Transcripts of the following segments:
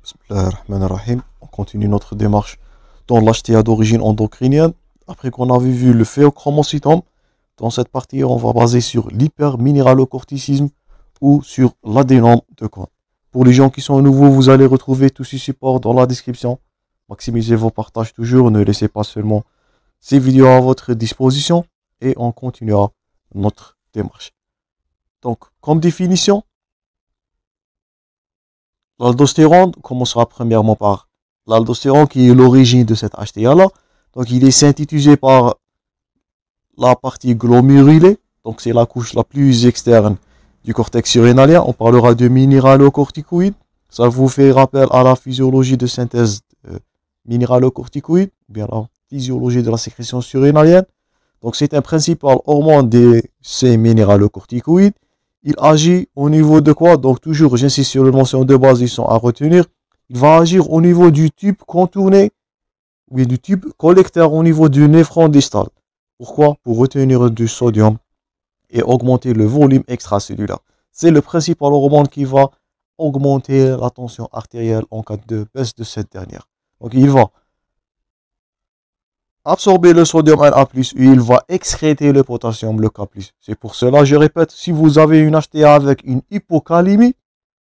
Bismillahirrahmanirrahim. On continue notre démarche dans l'HTA d'origine endocrinienne. Après qu'on avait vu le phéochromocytome, dans cette partie, on va baser sur l'hyperminéralocorticisme ou sur l'adénome de Cohen. Pour les gens qui sont nouveaux, vous allez retrouver tous ces supports dans la description. Maximisez vos partages toujours, ne laissez pas seulement ces vidéos à votre disposition et on continuera notre démarche. Donc, comme définition, l'aldostérone commencera premièrement par l'aldostérone qui est l'origine de cette HTA-là. Donc, il est synthétisé par la partie glomérulée. Donc, c'est la couche la plus externe du cortex surrénalien. On parlera de minéralocorticoïdes. Ça vous fait rappel à la physiologie de synthèse minéralocorticoïdes, ou bien la physiologie de la sécrétion surrénalienne. Donc, c'est un principal hormone de ces minéralocorticoïdes. Il agit au niveau de quoi? Donc, toujours, j'insiste sur les notions de base, ils sont à retenir. Il va agir au niveau du tube contourné, ou bien du tube collecteur au niveau du néphron distal. Pourquoi? Pour retenir du sodium et augmenter le volume extracellulaire. C'est le principal hormone qui va augmenter la tension artérielle en cas de baisse de cette dernière. Donc, il va absorber le sodium Na+, et il va excréter le potassium, le K+. C'est pour cela, je répète, si vous avez une HTA avec une hypocalémie,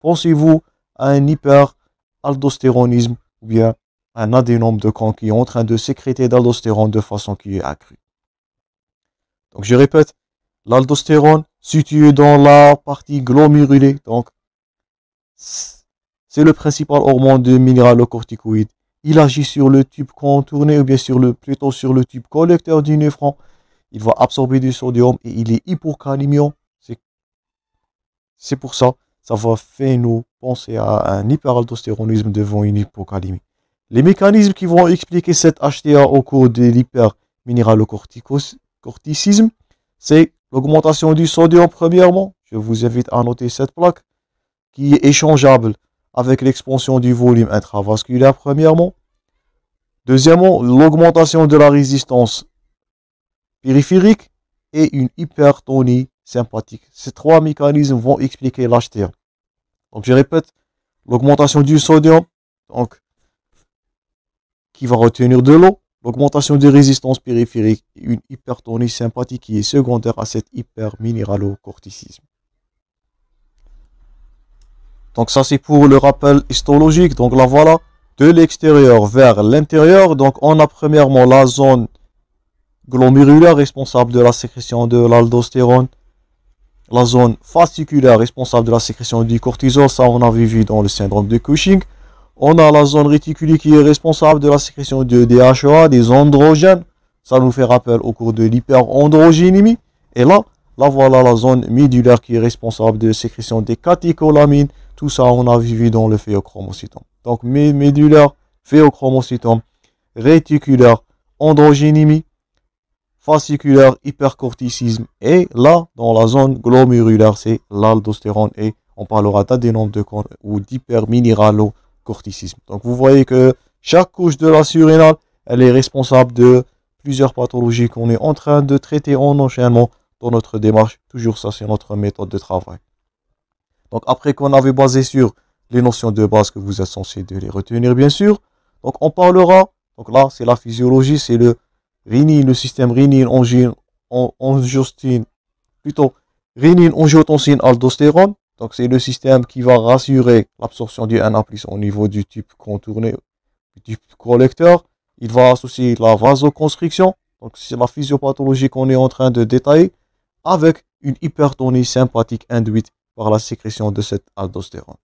pensez-vous à un hyperaldostéronisme ou bien un adénome de Cohen qui est en train de sécréter d'aldostérone de façon qui est accrue. Donc, je répète, l'aldostérone situé dans la partie glomérulée, donc c'est le principal hormone de minéralocorticoïdes. Il agit sur le tube contourné ou bien plutôt sur le tube collecteur du néphron. Il va absorber du sodium et il est hypocalémiant. C'est pour ça, ça va faire nous penser à un hyperaldostéronisme devant une hypocalémie. Les mécanismes qui vont expliquer cette HTA au cours de l'hyperminéralocorticisme, c'est l'augmentation du sodium premièrement. Je vous invite à noter cette plaque qui est échangeable avec l'expansion du volume intravasculaire premièrement. Deuxièmement, l'augmentation de la résistance périphérique et une hypertonie sympathique. Ces trois mécanismes vont expliquer l'HTA. Donc je répète, l'augmentation du sodium, donc qui va retenir de l'eau, l'augmentation de résistance périphérique et une hypertonie sympathique qui est secondaire à cette hyperminéralocorticisme. Donc ça c'est pour le rappel histologique. Donc là voilà, de l'extérieur vers l'intérieur. Donc on a premièrement la zone glomérulaire responsable de la sécrétion de l'aldostérone. La zone fasciculaire responsable de la sécrétion du cortisol. Ça on avait vu dans le syndrome de Cushing. On a la zone réticulée qui est responsable de la sécrétion de DHEA, des androgènes. Ça nous fait rappel au cours de l'hyperandrogénémie. Et là voilà la zone médulaire qui est responsable de la sécrétion des catécholamines. Tout ça, on a vu dans le phéochromocytome. Donc, médulaire, phéochromocytome, réticulaire, androgénémie, fasciculaire, hypercorticisme. Et là, dans la zone glomérulaire, c'est l'aldostérone. Et on parlera d'adénome de Cohen ou d'hyperminéralocorticisme. Donc, vous voyez que chaque couche de la surrénale, elle est responsable de plusieurs pathologies qu'on est en train de traiter en enchaînement dans notre démarche. Toujours ça, c'est notre méthode de travail. Donc, après qu'on avait basé sur les notions de base que vous êtes censé de les retenir, bien sûr. Donc, on parlera, donc là, c'est la physiologie, c'est le rénine, le système rénine-angiotensine, plutôt rénine-angiotensine aldostérone. Donc, c'est le système qui va rassurer l'absorption du Na+, au niveau du tube contourné, du tube collecteur. Il va associer la vasoconstriction. Donc, c'est la physiopathologie qu'on est en train de détailler avec une hypertonie sympathique induite par la sécrétion de cette aldostérone.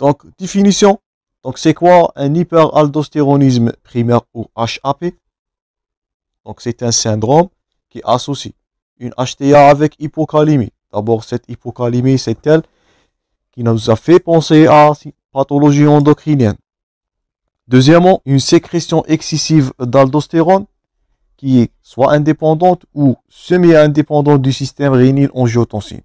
Donc, définition. Donc, c'est quoi un hyperaldostéronisme primaire ou HAP? Donc, c'est un syndrome qui associe une HTA avec hypocalémie. D'abord, cette hypocalémie, c'est elle qui nous a fait penser à pathologie endocrinienne. Deuxièmement, une sécrétion excessive d'aldostérone qui est soit indépendante ou semi-indépendante du système rénine-angiotensine.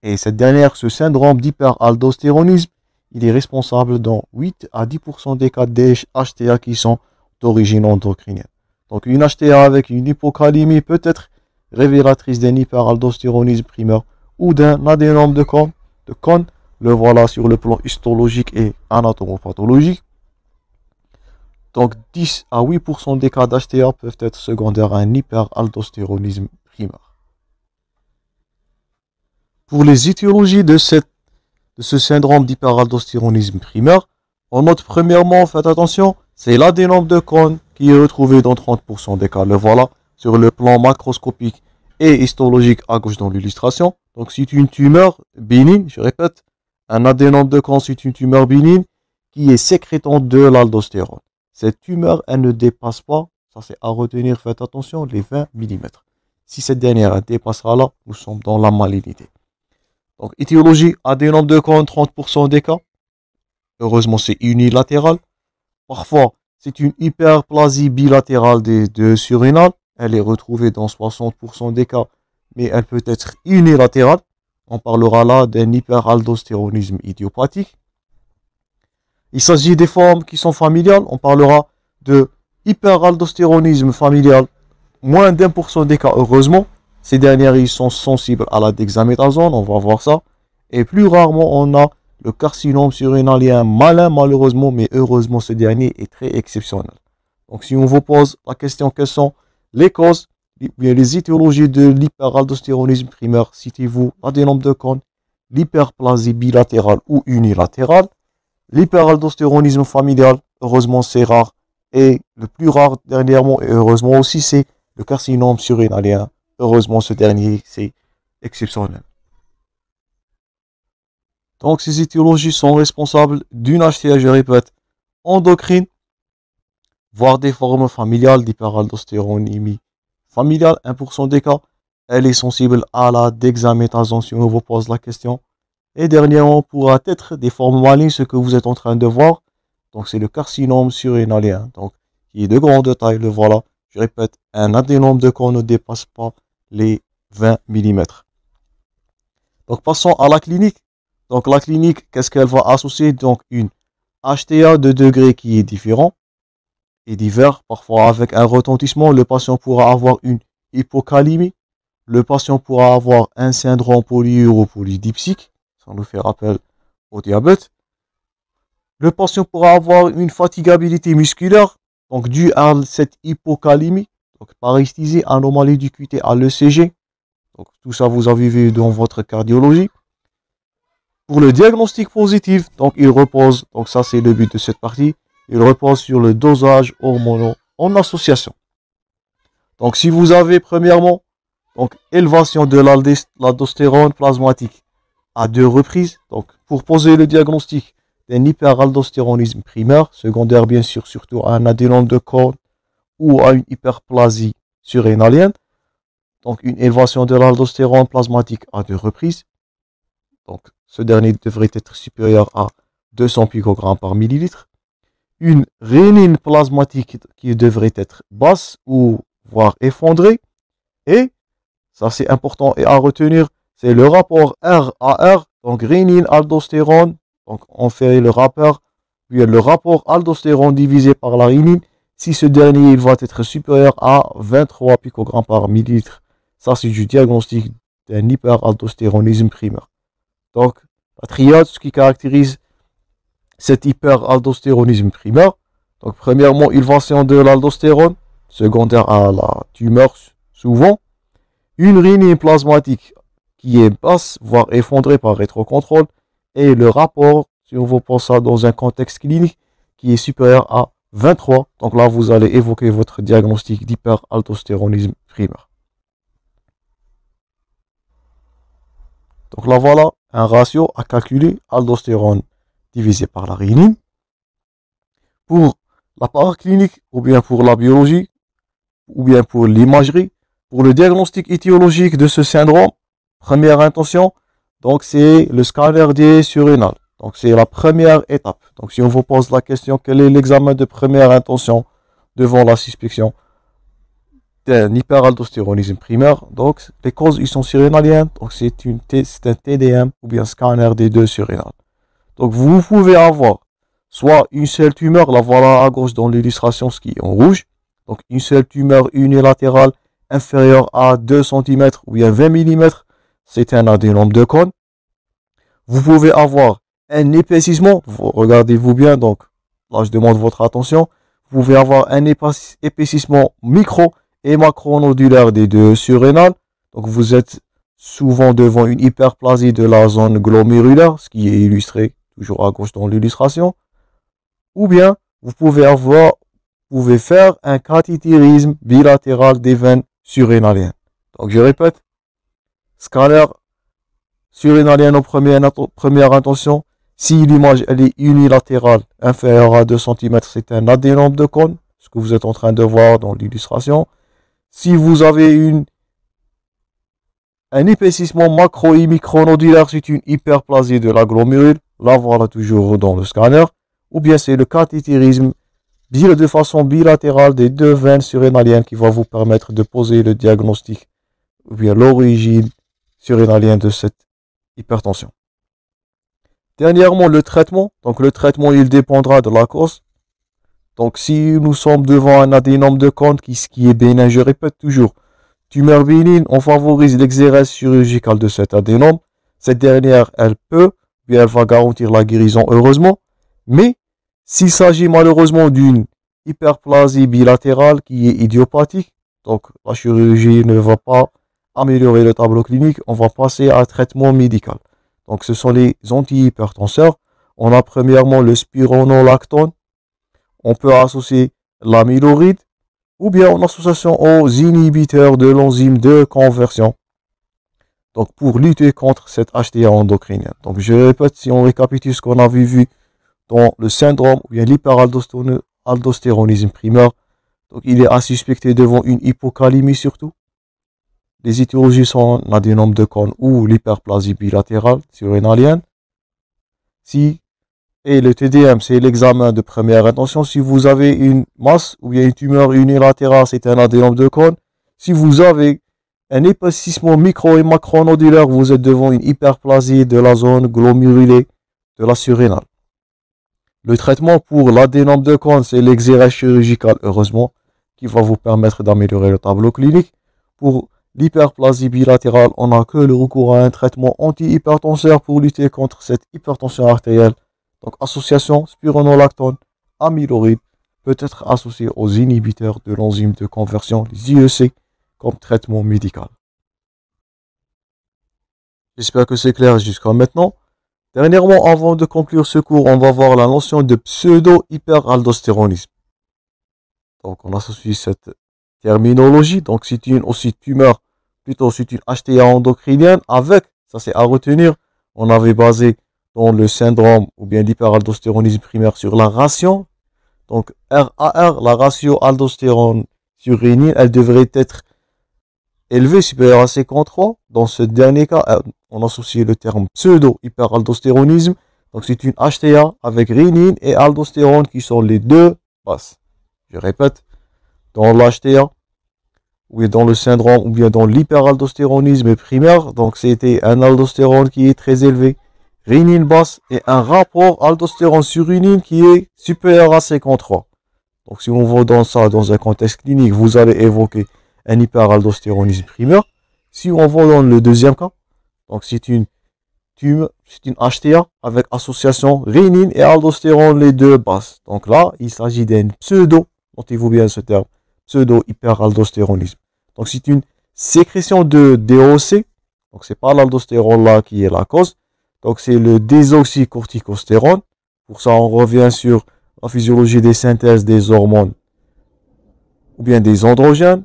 Et cette dernière, ce syndrome d'hyperaldostéronisme, il est responsable dans 8 à 10% des cas des HTA qui sont d'origine endocrinienne. Donc une HTA avec une hypocalémie peut être révélatrice d'un hyperaldostéronisme primaire ou d'un adénome de Cohen Le voilà sur le plan histologique et anatomopathologique. Donc 10 à 8% des cas d'HTA peuvent être secondaires à un hyperaldostéronisme primaire. Pour les étiologies de ce syndrome d'hyperaldostéronisme primaire, on note premièrement, faites attention, c'est l'adénome de Cohn qui est retrouvé dans 30% des cas. Le voilà sur le plan macroscopique et histologique à gauche dans l'illustration. Donc c'est une tumeur bénigne, je répète, un adénome de Cohn, c'est une tumeur bénigne qui est sécrétante de l'aldostérone. Cette tumeur, elle ne dépasse pas, ça c'est à retenir, faites attention, les 20 mm. Si cette dernière dépassera là, nous sommes dans la malignité. Donc étiologie, adénome de Cohn, 30% des cas. Heureusement, c'est unilatéral. Parfois, c'est une hyperplasie bilatérale des deux surrénales. Elle est retrouvée dans 60% des cas, mais elle peut être unilatérale. On parlera là d'un hyperaldostéronisme idiopathique. Il s'agit des formes qui sont familiales. On parlera de hyperaldostéronisme familial, moins d'1% des cas, heureusement. Ces dernières, ils sont sensibles à la dexaméthasone, on va voir ça. Et plus rarement, on a le carcinome surrénalien malin, malheureusement, mais heureusement, ce dernier est très exceptionnel. Donc, si on vous pose la question, quelles sont les causes, les étiologies de l'hyperaldostéronisme primaire, citez-vous l'adénome de Cohn, l'hyperplasie bilatérale ou unilatérale, l'hyperaldostéronisme familial, heureusement, c'est rare. Et le plus rare, dernièrement, et heureusement aussi, c'est le carcinome surrénalien. Heureusement, ce dernier, c'est exceptionnel. Donc, ces étiologies sont responsables d'une HTA, je répète, endocrine, voire des formes familiales d'hyperaldostéronémie familiale. 1% des cas, elle est sensible à la dexaméthasone, si on vous pose la question. Et dernièrement, pourra être des formes malignes, ce que vous êtes en train de voir. Donc, c'est le carcinome surrénalien, donc, qui est de grande taille, le voilà. Je répète, un adénome de Cohn ne dépasse pas les 20 mm. Donc, passons à la clinique. Donc, la clinique, qu'est-ce qu'elle va associer? Donc, une HTA de degré qui est différent et divers. Parfois, avec un retentissement, le patient pourra avoir une hypocalémie. Le patient pourra avoir un syndrome polyuropolydipsique. Ça nous fait rappel au diabète. Le patient pourra avoir une fatigabilité musculaire, donc due à cette hypocalémie. Donc, paresthésie, anomalie du QT à l'ECG. Donc, tout ça, vous avez vu dans votre cardiologie. Pour le diagnostic positif, donc, il repose, donc ça, c'est le but de cette partie, il repose sur le dosage hormonal en association. Donc, si vous avez, premièrement, donc, élévation de l'aldostérone plasmatique à 2 reprises, donc, pour poser le diagnostic d'un hyperaldostéronisme primaire, secondaire, bien sûr, surtout à un adénome de Cohn, ou à une hyperplasie surrénalienne, donc une élévation de l'aldostérone plasmatique à 2 reprises. Donc, ce dernier devrait être supérieur à 200 picogrammes par millilitre. Une rénine plasmatique qui devrait être basse ou voire effondrée. Et, ça c'est important et à retenir, c'est le rapport R à R, donc rénine, aldostérone. Donc, on fait le rapport aldostérone divisé par la rénine. Si ce dernier il va être supérieur à 23 picogrammes par millilitre, ça c'est du diagnostic d'un hyperaldostéronisme primaire. Donc, la triade, ce qui caractérise cet hyperaldostéronisme primaire, donc premièrement, élévation de l'aldostérone, secondaire à la tumeur souvent, une rénine plasmatique qui est basse, voire effondrée par rétrocontrôle, et le rapport, si on vous pense ça dans un contexte clinique, qui est supérieur à 23. Donc là, vous allez évoquer votre diagnostic d'hyperaldostéronisme primaire. Donc là, voilà un ratio à calculer, aldostérone divisé par la rénine. Pour la paraclinique, ou bien pour la biologie, ou bien pour l'imagerie, pour le diagnostic étiologique de ce syndrome, première intention, donc c'est le scanner des surrénales. Donc, c'est la première étape. Donc, si on vous pose la question, quel est l'examen de première intention devant la suspicion d'un hyperaldostéronisme primaire? Donc, les causes, ils sont surrénaliennes. Donc, c'est un TDM ou bien scanner des 2 surrénales. Donc, vous pouvez avoir soit une seule tumeur, la voilà à gauche dans l'illustration, ce qui est en rouge. Donc, une seule tumeur unilatérale inférieure à 2 cm ou bien 20 mm. C'est un adénome de Cohn. Vous pouvez avoir un épaississement, regardez-vous bien, donc là je demande votre attention, vous pouvez avoir un épaississement micro et macronodulaire des deux surrénales. Donc vous êtes souvent devant une hyperplasie de la zone glomérulaire, ce qui est illustré toujours à gauche dans l'illustration. Ou bien vous pouvez faire un cathétérisme bilatéral des veines surrénaliennes. Donc je répète, scanner surrénalien en première intention. Si l'image elle est unilatérale, inférieure à 2 cm, c'est un adénome de cône, ce que vous êtes en train de voir dans l'illustration. Si vous avez un épaississement macro et micronodulaire, c'est une hyperplasie de la glomérule, là voilà toujours dans le scanner. Ou bien c'est le cathétérisme de façon bilatérale des deux veines surrénaliennes qui va vous permettre de poser le diagnostic ou bien l'origine surrénalienne de cette hypertension. Dernièrement, le traitement. Donc le traitement, il dépendra de la cause. Donc si nous sommes devant un adénome de cône qui est bénin, je répète toujours, tumeur bénigne, on favorise l'exérèse chirurgicale de cet adénome. Cette dernière, elle va garantir la guérison, heureusement. Mais s'il s'agit malheureusement d'une hyperplasie bilatérale qui est idiopathique, donc la chirurgie ne va pas améliorer le tableau clinique, on va passer à un traitement médical. Donc ce sont les antihypertenseurs. On a premièrement le spironolactone. On peut associer l'amyloride ou bien en association aux inhibiteurs de l'enzyme de conversion. Donc pour lutter contre cette HTA endocrinienne. Donc je répète, si on récapitule ce qu'on avait vu dans le syndrome ou bien l'hyperaldostéronisme primaire, donc il est à suspecter devant une hypocalémie surtout. Les étiologies sont l'adénome de cône ou l'hyperplasie bilatérale surrénalienne. Et le TDM, c'est l'examen de première intention. Si vous avez une masse ou bien une tumeur unilatérale, c'est un adénome de cône. Si vous avez un épaississement micro et macronodulaire, vous êtes devant une hyperplasie de la zone glomérulée de la surrénale. Le traitement pour l'adénome de cône, c'est l'exérèse chirurgicale, heureusement, qui va vous permettre d'améliorer le tableau clinique. Pour l'hyperplasie bilatérale, on n'a que le recours à un traitement antihypertenseur pour lutter contre cette hypertension artérielle. Donc, association spironolactone, amyloride peut être associée aux inhibiteurs de l'enzyme de conversion, les IEC, comme traitement médical. J'espère que c'est clair jusqu'à maintenant. Dernièrement, avant de conclure ce cours, on va voir la notion de pseudo-hyperaldostéronisme. Donc, on associe cette terminologie. Donc, c'est une tumeur, plutôt c'est une HTA endocrinienne avec, ça c'est à retenir, on avait basé dans le syndrome ou bien l'hyperaldostéronisme primaire sur la ration. Donc, RAR, la ratio aldostérone sur rénine, elle devrait être élevée, supérieure à 53. Dans ce dernier cas, on associe le terme pseudo-hyperaldostéronisme. Donc, c'est une HTA avec rénine et aldostérone qui sont les deux basses. Je répète, dans l'HTA, ou dans le syndrome, ou bien dans l'hyperaldostéronisme primaire, donc c'était un aldostérone qui est très élevé, rénine basse, et un rapport aldostérone sur rénine qui est supérieur à 53. Donc si on voit dans ça, dans un contexte clinique, vous allez évoquer un hyperaldostéronisme primaire. Si on voit dans le deuxième cas, donc c'est une HTA avec association rénine et aldostérone, les deux basses. Donc là, il s'agit d'un pseudo, notez-vous bien ce terme, pseudo-hyperaldostéronisme. Donc c'est une sécrétion de DOC, donc c'est pas l'aldostérone là qui est la cause, donc c'est le désoxycorticostérone. Pour ça, on revient sur la physiologie des synthèses des hormones ou bien des androgènes.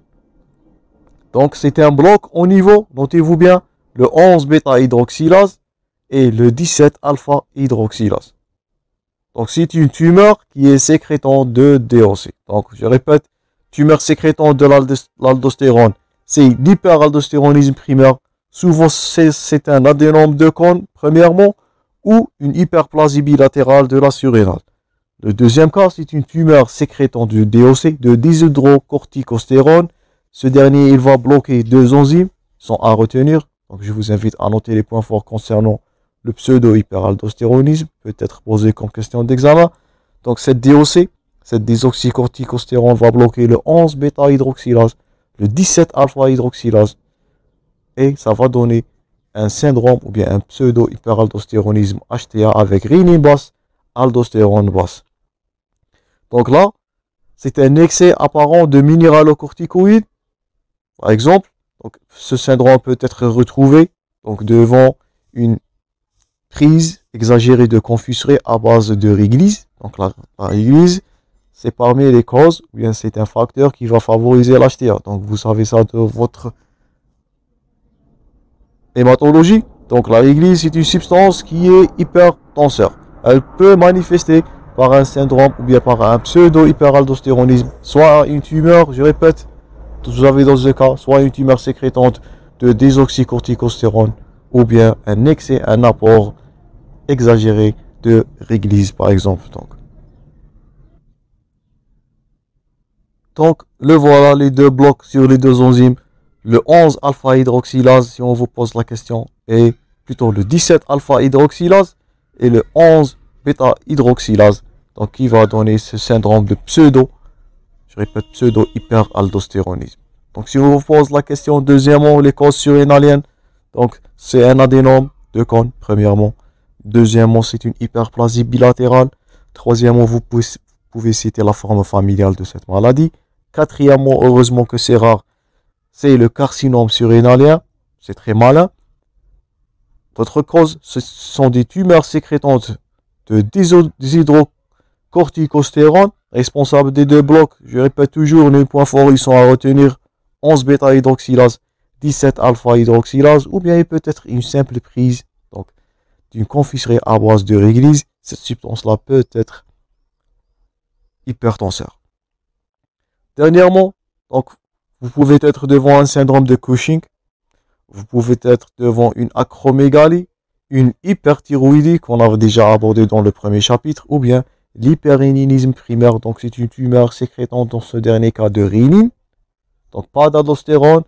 Donc c'est un bloc au niveau, notez-vous bien, le 11 bêta-hydroxylase et le 17 alpha-hydroxylase. Donc c'est une tumeur qui est sécrétante de DOC. Donc je répète, tumeur sécrétante de l'aldostérone, c'est l'hyperaldostéronisme primaire. Souvent c'est un adénome de cône, premièrement, ou une hyperplasie bilatérale de la surrénale. Le deuxième cas, c'est une tumeur sécrétante de DOC, de dihydrocorticostérone. Ce dernier, il va bloquer deux enzymes, sont à retenir. Donc je vous invite à noter les points forts concernant le pseudo-hyperaldostéronisme, peut être posé comme question d'examen. Donc cette DOC, cette désoxycorticostérone va bloquer le 11 bêta-hydroxylase, le 17 alpha-hydroxylase, et ça va donner un syndrome ou bien un pseudo-hyperaldostéronisme HTA avec rénine basse, aldostérone basse. Donc là, c'est un excès apparent de minéralocorticoïdes, par exemple. Donc, ce syndrome peut être retrouvé donc, devant une prise exagérée de confusurée à base de réglisse. Donc la réglisse, c'est parmi les causes, ou bien c'est un facteur qui va favoriser l'HTA. Donc vous savez ça de votre hématologie. Donc la réglisse, c'est une substance qui est hypertenseur. Elle peut manifester par un syndrome ou bien par un pseudo-hyperaldostéronisme, soit une tumeur, je répète, vous avez dans ce cas, soit une tumeur sécrétante de désoxycorticostérone, ou bien un excès, un apport exagéré de réglisse, par exemple. Donc, le voilà, les deux blocs sur les deux enzymes. Le 11 alpha-hydroxylase, si on vous pose la question, et plutôt le 17 alpha-hydroxylase et le 11 bêta-hydroxylase. Donc, qui va donner ce syndrome de je répète, pseudo-hyperaldostéronisme. Donc, si on vous pose la question, deuxièmement, les causes surrénaliennes, donc, c'est un adénome de cône, premièrement. Deuxièmement, c'est une hyperplasie bilatérale. Troisièmement, vous pouvez citer la forme familiale de cette maladie. Quatrièmement, heureusement que c'est rare, c'est le carcinome surrénalien. C'est très malin. D'autres causes, ce sont des tumeurs sécrétantes de déshydrocorticostérone, responsables des deux blocs. Je répète toujours, les points forts, ils sont à retenir 11 bêta-hydroxylase, 17 alpha-hydroxylase, ou bien il peut être une simple prise donc d'une confiserie à base de réglisse. Cette substance-là peut être hypertenseur. Dernièrement, donc, vous pouvez être devant un syndrome de Cushing, vous pouvez être devant une acromégalie, une hyperthyroïdie qu'on avait déjà abordé dans le premier chapitre, ou bien l'hyperréninisme primaire. Donc c'est une tumeur sécrétante dans ce dernier cas de rénine. Donc pas d'aldostérone,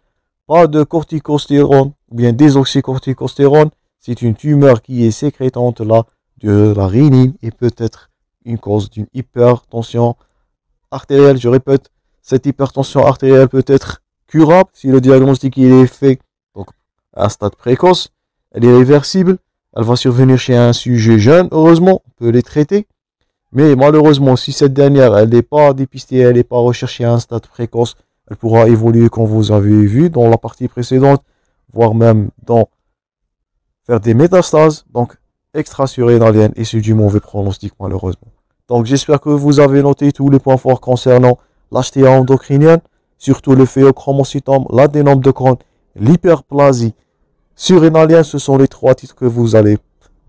pas de corticostérone, ou bien désoxycorticostérone. C'est une tumeur qui est sécrétante là de la rénine et peut être une cause d'une hypertension artérielle. Je répète, cette hypertension artérielle peut être curable si le diagnostic il est fait donc, à un stade précoce. Elle est réversible. Elle va survenir chez un sujet jeune. Heureusement, on peut les traiter. Mais malheureusement, si cette dernière, elle n'est pas dépistée, elle n'est pas recherchée à un stade précoce, elle pourra évoluer comme vous avez vu dans la partie précédente, voire même faire des métastases, donc extra-surrénaliennes, et c'est du mauvais pronostic malheureusement. Donc j'espère que vous avez noté tous les points forts concernant l'HTA endocrinienne, surtout le phéochromocytome, l'adénome de Crohn, l'hyperplasie surrénalienne. Ce sont les trois titres que vous allez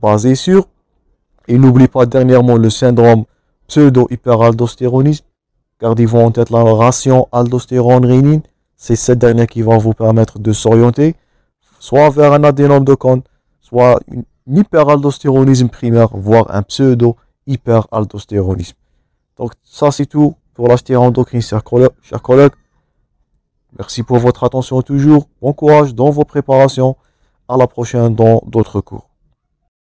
baser sur. Et n'oubliez pas dernièrement le syndrome pseudo-hyperaldostéronisme. Gardez-vous en tête la ration aldostérone-rénine. C'est cette dernière qui va vous permettre de s'orienter soit vers un adénome de Crohn, soit un hyperaldostéronisme primaire, voire un pseudo-hyperaldostéronisme. Donc ça c'est tout pour l'HTA endocrine, chers collègues. Merci pour votre attention toujours. Bon courage dans vos préparations. À la prochaine dans d'autres cours.